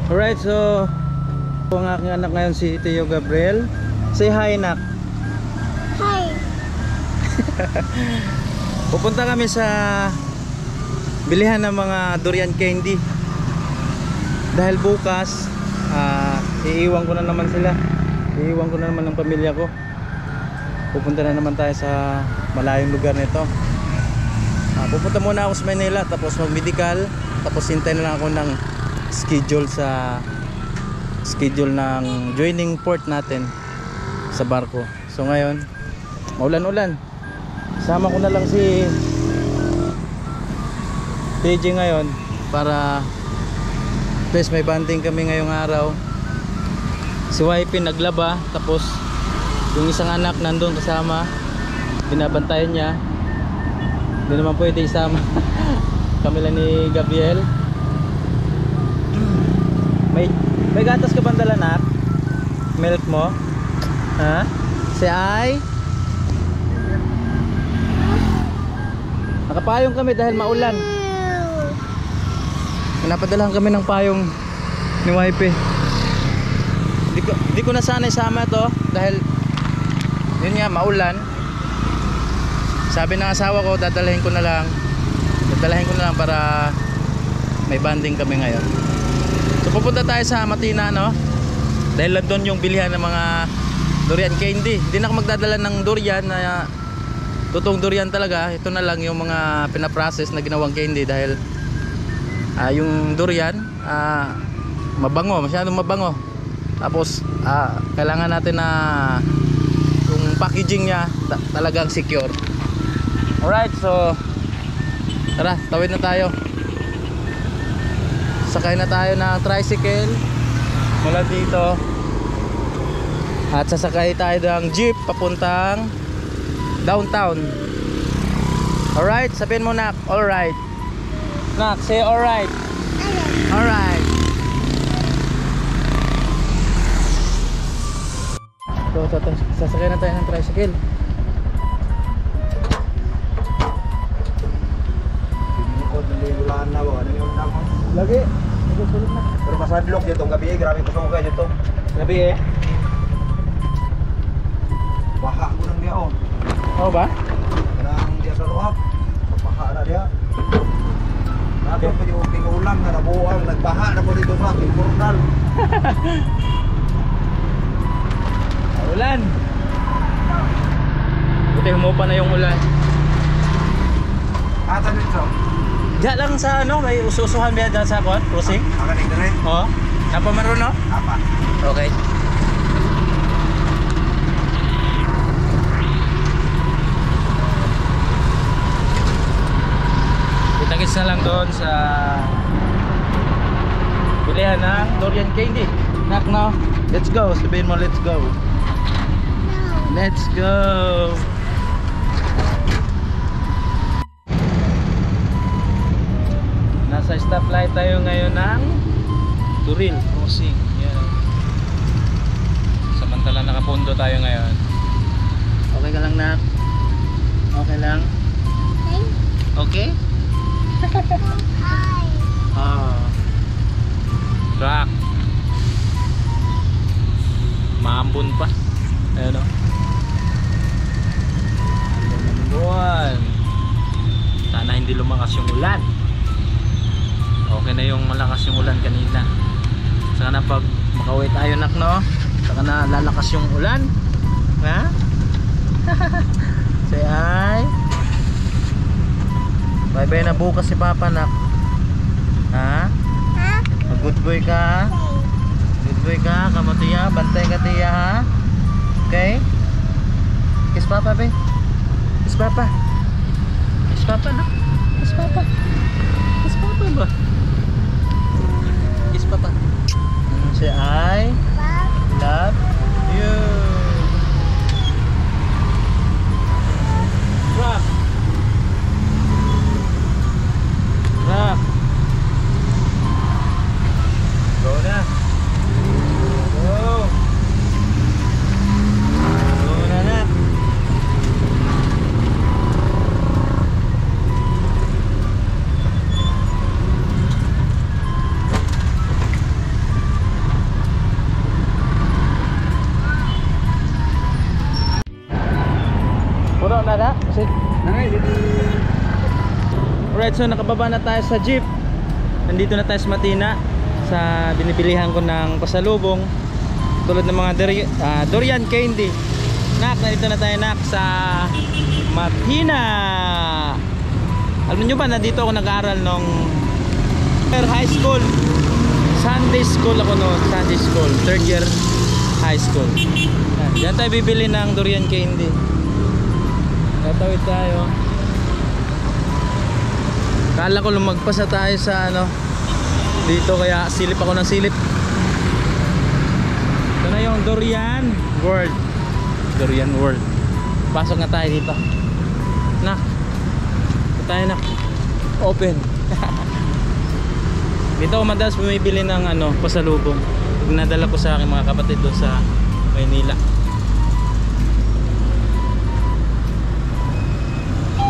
Alright, so ang aking anak ngayon si Tio Gabriel. Say hi, nak. Hi. Pupunta kami sa bilihan ng mga durian candy. Dahil bukas iiwan ko na naman sila. Iiwan ko na naman ng pamilya ko. Pupunta na naman tayo sa malayong lugar nito. Pupunta muna ako sa Manila, tapos mag-medical, tapos hintay na lang ako ng schedule ng joining port natin sa barko. So ngayon, maulan-ulan. Sama ko na lang si PJ ngayon para at least may banding kami ngayong araw. Si Wifey naglaba, tapos yung isang anak nandun kasama, binabantayan niya. Hindi naman pwede isama kami lang ni Gabriel. May gatas ka bang dala, nak? Milk mo? Ha? Si Ay? Nakapayong kami dahil maulan. Napadalahan kami ng payong ni Wifey. Hindi ko na sana isama to dahil yun nga, maulan. Sabi ng asawa ko, dadalahin ko na lang para may banding kami ngayon. So pupunta tayo sa Matina, no? Dahil doon yung bilihan ng mga durian candy. Hindi na ako magdadala ng durian na totoong durian talaga. Ito na lang yung mga pinaprocess na ginawang candy dahil yung durian mabango, masyadong mabango. Tapos kailangan natin na yung packaging niya talagang secure. Alright, so tara, tawid na tayo. Sakay na tayo ng tricycle mula dito at sasakay tayo ng jeep papuntang downtown. Alright, sabihin mo, nak. Alright, nak, say alright. Alright. So sasakay na tayo ng tricycle. Lagi. Pero masadlok dito ng gabi, grabe ko sumukay dito. Gabi Baha ko nang diya oh. Oh ba? Karang diya sa luhap. Baha na diya. Nato pa yung pingulang na nabuang, nagbaha na po dito sa ating portal. Ulan. Buti humupa na yung ulan. Ata dito. Diyan lang sa may ususuhan ba dyan sa crossing? Akaling dali. Oo. Napamaro, no? Apa? Okay. Kitagis na lang doon sa bilihan ng durian candy. Nak, no? Let's go. Sabihin mo, let's go. Let's go. Nasa stoplight tayo ngayon ng Turil Crossing. Yan. Samantala nakapundo tayo ngayon. Okay ka lang, nak? Okay lang? Okay? Truck. Maambon pa. Ayan o. Buwan. Sana hindi lumakas yung ulan. Okay na yung malakas yung ulan kanina. Saka na pag makauwi tayo, nak, no? Saka na lalakas yung ulan. Ha? Say hi. Bye bye na bukas si Papa, nak. Ha? Good boy ka. Good boy ka. Kamu tiya. Bantay ka, tiya, ha? Okay? Kiss Papa, be. Kiss Papa. Kiss Papa, nak. Kiss Papa. Kiss Papa ba? Kiss Papa. Say I love you. Rock. Rock. Go na. Go. Go na, nak. Alright, so nakababa na tayo sa jeep. Nandito na tayo sa Matina, sa binibilihan ko ng pasalubong tulad ng mga durian candy. Nak, nandito na tayo nak sa Matina. Alam niyo ba, nandito ako nag-aaral nung high school. Sunday school ako noon, Sunday school, third year high school. Diyan tayo bibili ng durian candy. Tatawid tayo. Kala ko lumagpas na tayo sa ano dito, kaya silip ako ng silip. Ito na yung Durian World. Durian World. Pasok na tayo dito. Nak. Ito tayo nak. Open. Dito ako madalas bumibili ng ano, pasalubong. Nadala ko sa aking mga kapatid doon sa Maynila.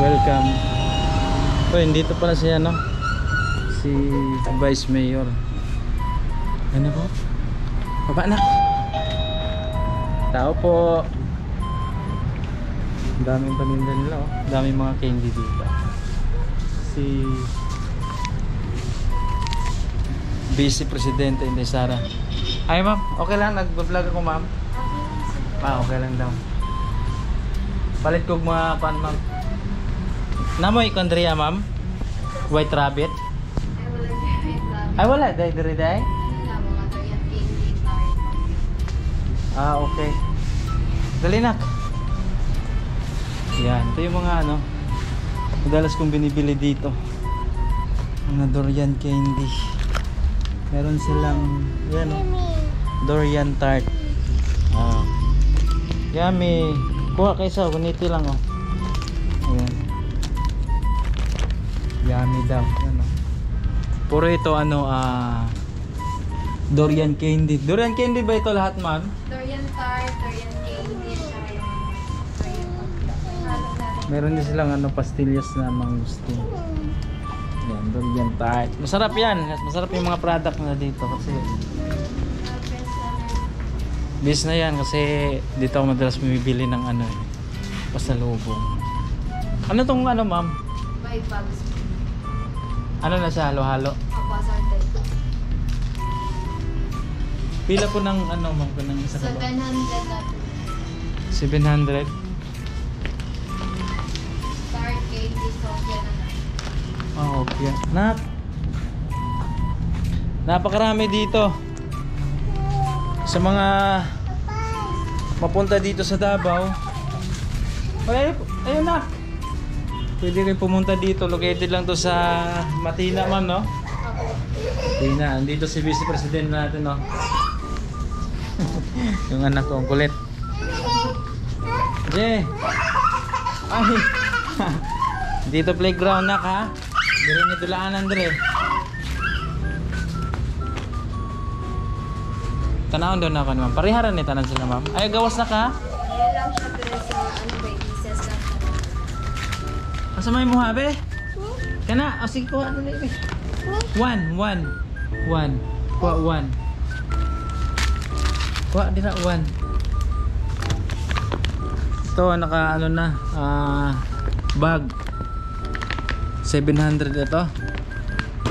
Welcome. Oh, dito pala siya, no? Si Vice Mayor. Ano po? Baba na. Tao po. Daming paninda nila, oh. Daming mga candy dito. Si Vice Presidente Inday Sara. Ay ma'am, okay lang, nag-vlog ako ma'am. Okay lang daw. Palit ko mga pan ma'am. Namoy kondriya ma'am? White rabbit? Ay wala, day dire day? Okay. Dali nak. Yan, ito yung mga ano madalas kong binibili dito. Mga durian candy. Meron silang yan, durian tart. Yummy. Kuha kayo sa kuniti lang, oh. Ayan. Yummy daw, ano. Puro ito ano durian candy. Durian candy ba ito lahat, ma'am? Durian tart, durian candy, tsaka yung durian. Meron din silang ano pastillas na mangustin. Yan, durian tart. Masarap yan. Masarap yung mga product na dito kasi bis na yan kasi dito ako madalas bumibili ng ano pasalubong. Ano tong ano, ma'am? 5 bags. Ano na siya, halo-halo? Opo, sorted. Pila po ng ano, ma'am, po ng isa ka ba? 700 na. 700. Tart, candy, Sofia na. Okay. Napakarami dito. Sa mga mapunta dito sa Davao. Ayun na. Pwede kayo pumunta dito. Located lang to sa Matina, ma'am, no? Opo. Matina. Andito si Vice President natin, no? Yung anak ko, ang kulit. Jay! Ay! Dito playground na ka. Dire ni dulaanan dire. Tanawon doon ako naman. Pariharan ni tanan sila, ma'am. Ay gawas na ka. Ayun lang siya, pero sa ano ba, pieces lang. Asa may muha be? Kana, sige ko ano ni be. 1. Kuha 1. Kuha dira 1. Ito naka ano na, bag. 700 ito.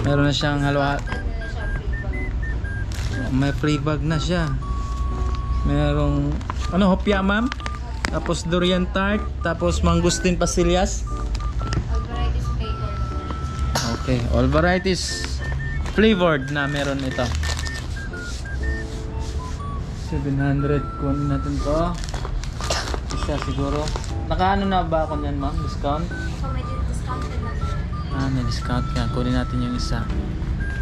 Meron na siyang halo-halo. May free bag na siya. Merong ano, hopya, ma'am. Tapos durian tart, tapos mangustin pastillas. All varieties flavor. Okay, all varieties flavored na meron ito. 700, kunin natin to. Isa siguro. Nakaano na ba ako niyan, ma'am? Discount? So, may discounted na. May discount ka. Kunin natin yung isa.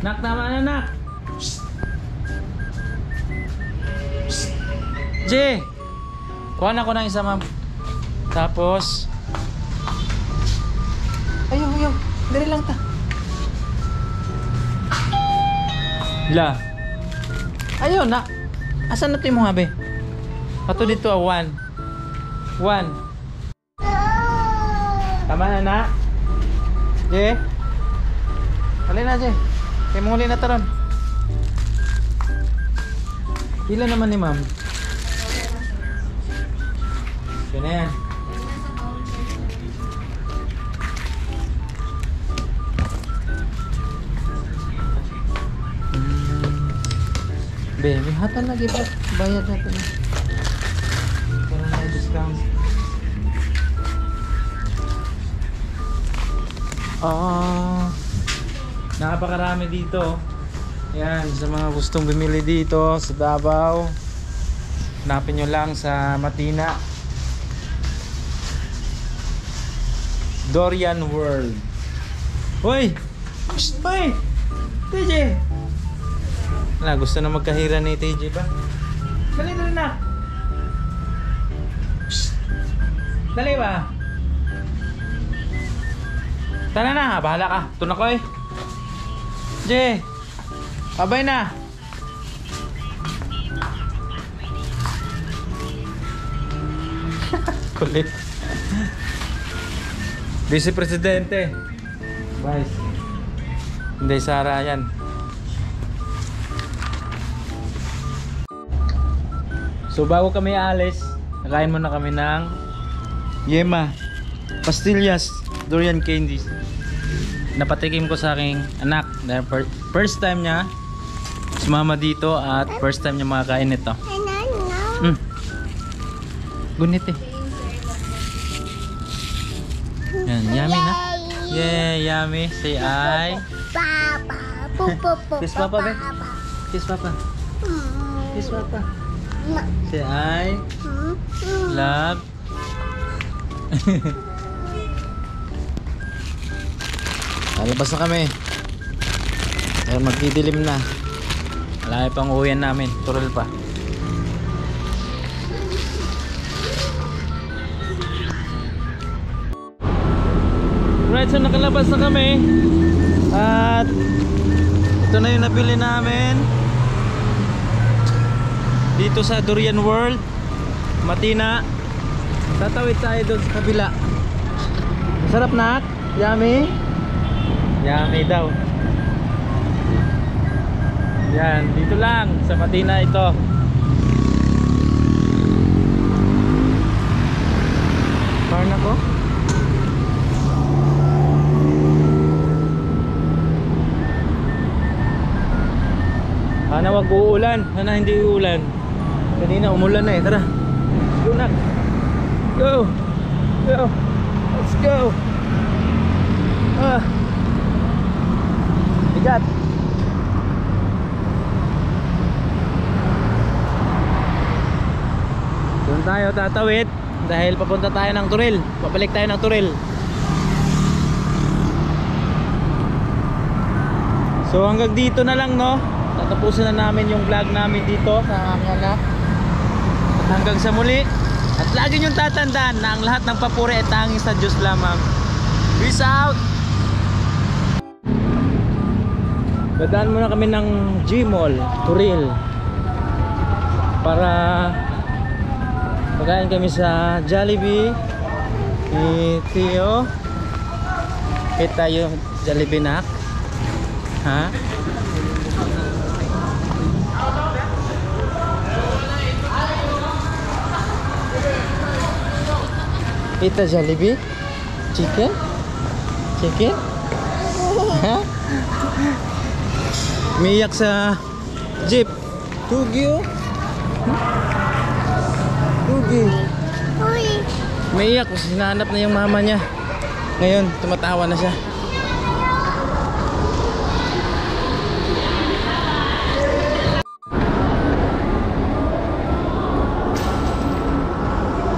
Nak, tama na, nak! Psst. Psst. Jay! Kuha na ko ng isa, ma'am. Tapos ayaw. Dali lang ta. La. Ayaw na. Asan na ito yung mga be? Ato dito 1. Tama na na. Jay. Halin na, Jay. Kaya mong huli na taron. Pila naman ni ma'am? Yun na yan. Baby, hatan lagi pa. Bayad natin. Kailan na discount. Napakarami dito. Yan, sa mga gustong bumili dito sa Davao, hanapin nyo lang sa Matina. Dorian World. Hoy! Psst! Hoy! TJ! Wala, gusto na magkahira ni TJ ba? Dali na! Psst! Dali ba? Tara na, bahala ka. Ito na ko eh. Jay! Abay na! Kulit. Vice Presidente. Vice. Hindi, Sara yan. So bago kami aalis, nakain muna kami ng Yema Pastillas Durian Candies. Napatikim ko sa aking anak dahil first time niya sumama dito at first time niya makakain ito. Gunit eh. Yan, yummy na. Yeah, yummy. Say I. Kiss Papa, be. Kiss Papa. Kiss Papa. Say I. Love. Lalabas na kami. Dahil magdidilim na. Malaki pang uwian namin. Tural pa. Right, so nakalabas na kami. At ito na yung nabili namin dito sa Durian World Matina. Tatawid tayo doon sa kabila. Masarap na? Yummy? Yummy daw. Yan, dito lang sa Matina ito. Parang ako? Sana wag uulan. Sana hindi uulan. Kanina umulan na eh. Tara. Go na. Go. Go. Let's go. Bigat. Doon tayo tatawid dahil papunta tayo ng Turil. Papalik tayo ng Turil. So hanggang dito na lang, no? Tatapusin na namin yung vlog namin dito sa aking anak. At hanggang sa muli. At lagi niyong tatandaan na ang lahat ng papuri ay tanging sa Diyos lamang. Peace out! Dadaan muna kami ng G-Mall, Turil, para pagkain kami sa Jollibee ni Theo. Kita yung Jollibee nak. Ha? Kita Jollibee? Chicken? Chicken? Ha? Umiyak sa jeep. Tugi oh. Tugi. Umiyak kasi hinahanap na yung mama niya. Ngayon, tumatawa na siya.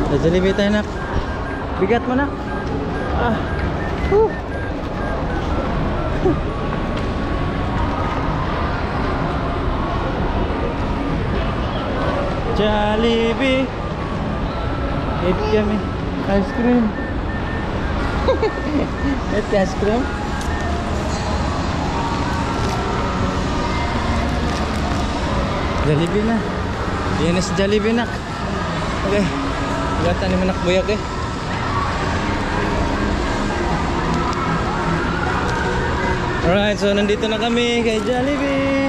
Sa Jollibee tayo nak. Bigat mo na. Jollibee. Eat kami. Ice cream. Eat ice cream. Jollibee na. Yan na si Jollibee nak. Okay. Gata ni manak buyag eh. Alright, so nandito na kami kay Jollibee.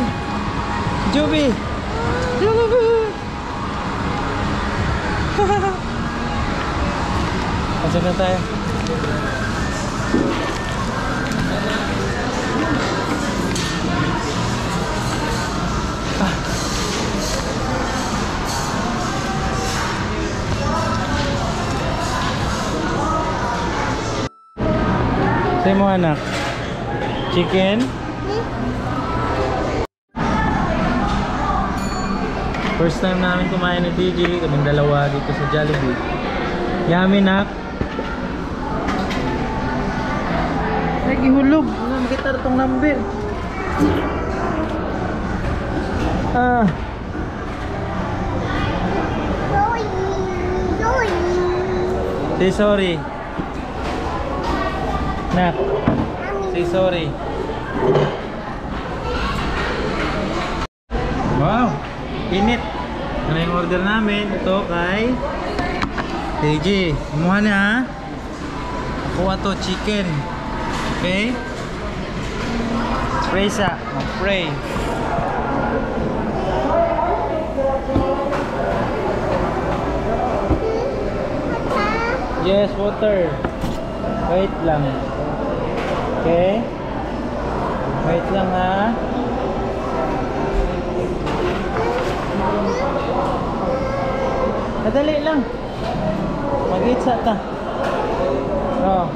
Joby. Jollibee. Pasok na tayo. Say mo anak. Chicken? First time namin kumain ng DJ, kaming dalawa dito sa Jollibee. Yummy nak. Ay, gihulog. Ano, makita itong number. Say sorry. Nak. Say sorry. Wow. Init. Ano yung order namin? Ito kay TJ. Kumuha na ha. Kuha to chicken. Okay? Spray sa. Mag-spray. Yes, water. Wait lang. Okay? Wait lang ha. Kadali lang. Mag-itsa ta. Oh.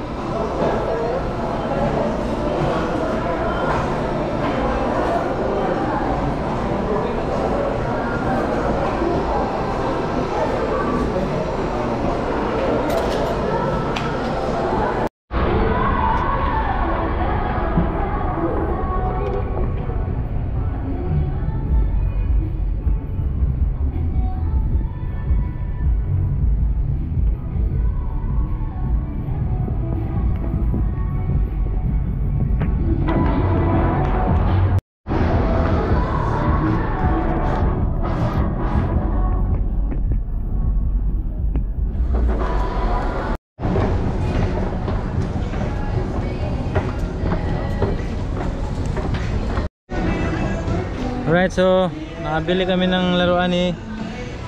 Alright, so nakabili kami ng laruan ni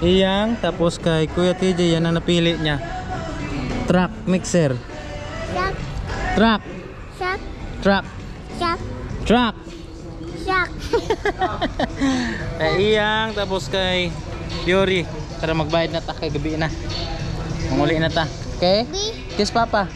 Iyang, tapos kay Kuya TJ yan ang napili niya. Truck mixer. Shark. Truck. Shark. Truck. Shark. Truck. Shark. Kay Iyang, tapos kay Yuri. Para magbayad na ta, kay gabi na. Manguli na ta. Okay? Kiss Papa.